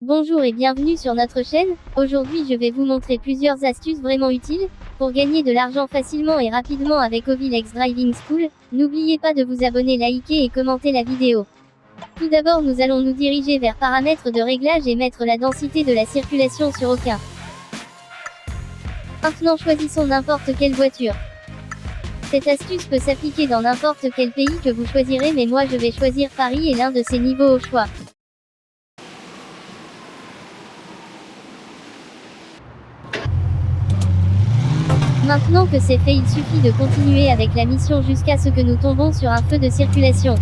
Bonjour et bienvenue sur notre chaîne. Aujourd'hui je vais vous montrer plusieurs astuces vraiment utiles, pour gagner de l'argent facilement et rapidement avec OVILX Driving School. N'oubliez pas de vous abonner, liker et commenter la vidéo. Tout d'abord nous allons nous diriger vers paramètres de réglage et mettre la densité de la circulation sur aucun. Maintenant choisissons n'importe quelle voiture. Cette astuce peut s'appliquer dans n'importe quel pays que vous choisirez, mais moi je vais choisir Paris et l'un de ses niveaux au choix. Maintenant que c'est fait, il suffit de continuer avec la mission jusqu'à ce que nous tombons sur un feu de circulation.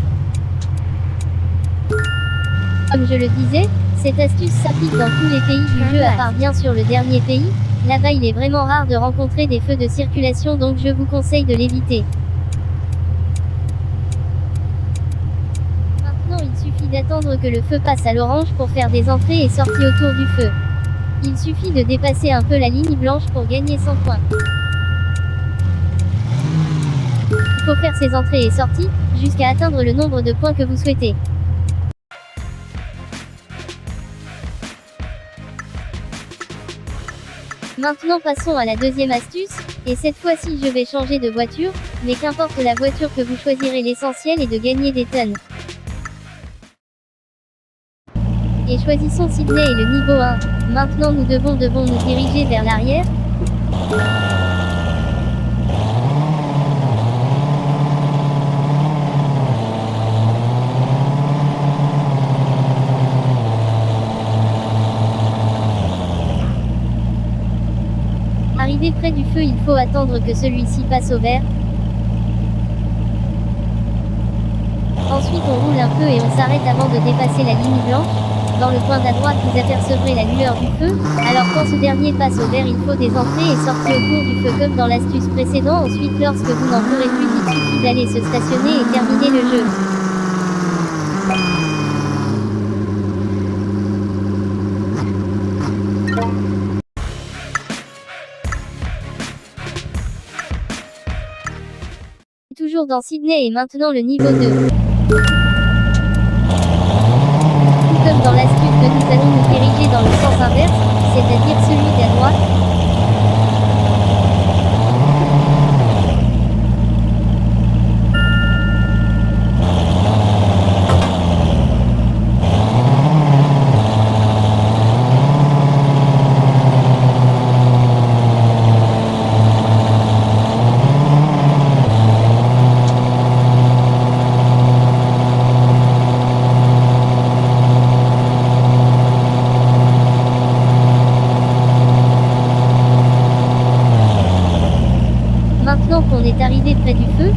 Comme je le disais, cette astuce s'applique dans tous les pays du jeu à part bien sûr le dernier pays. Là-bas il est vraiment rare de rencontrer des feux de circulation, donc je vous conseille de l'éviter. Maintenant il suffit d'attendre que le feu passe à l'orange pour faire des entrées et sorties autour du feu. Il suffit de dépasser un peu la ligne blanche pour gagner 100 points. Il faut faire ces entrées et sorties, jusqu'à atteindre le nombre de points que vous souhaitez. Maintenant passons à la deuxième astuce, et cette fois-ci je vais changer de voiture, mais qu'importe la voiture que vous choisirez, l'essentiel est de gagner des tonnes. Et choisissons Sydney et le niveau 1. Maintenant nous devons nous diriger vers l'arrière. Arrivé près du feu, il faut attendre que celui-ci passe au vert. Ensuite on roule un peu et on s'arrête avant de dépasser la ligne blanche. Dans le coin à droite vous apercevrez la lueur du feu. Alors quand ce dernier passe au vert, il faut des entrées et sorties autour du feu comme dans l'astuce précédente. Ensuite lorsque vous n'en ferez plus, il suffit d'aller se stationner et terminer le jeu. Toujours dans Sydney et maintenant le niveau 2. Tout comme dans l'astuce 2, nous allons nous diriger dans le sens inverse, c'est-à-dire celui d'à droite. Maintenant qu'on est arrivé près du feu,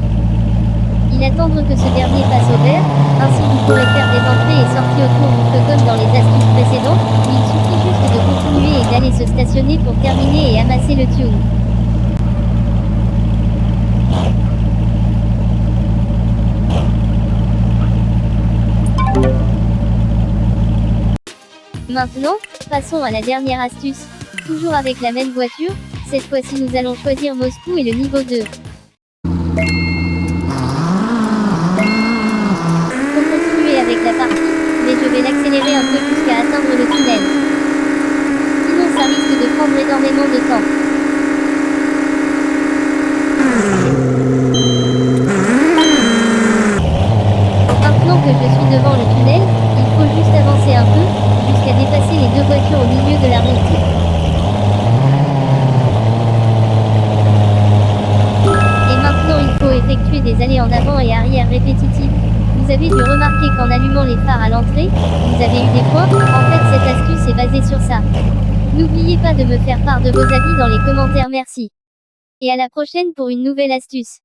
il attendre que ce dernier passe au vert, ainsi vous pourrez faire des entrées et sorties autour du feu comme dans les astuces précédentes. Il suffit juste de continuer et d'aller se stationner pour terminer et amasser le tune. Maintenant, passons à la dernière astuce. Toujours avec la même voiture, cette fois-ci nous allons choisir Moscou et le niveau 2. Pour continuer avec la partie, mais je vais l'accélérer un peu jusqu'à atteindre le tunnel. Sinon ça risque de prendre énormément de temps. Maintenant que je suis devant le tunnel, il faut juste avancer un peu, jusqu'à dépasser les deux voitures au milieu de la route. Effectuer des allées en avant et arrière répétitives. Vous avez dû remarquer qu'en allumant les phares à l'entrée, vous avez eu des points. En fait cette astuce est basée sur ça. N'oubliez pas de me faire part de vos avis dans les commentaires, merci. Et à la prochaine pour une nouvelle astuce.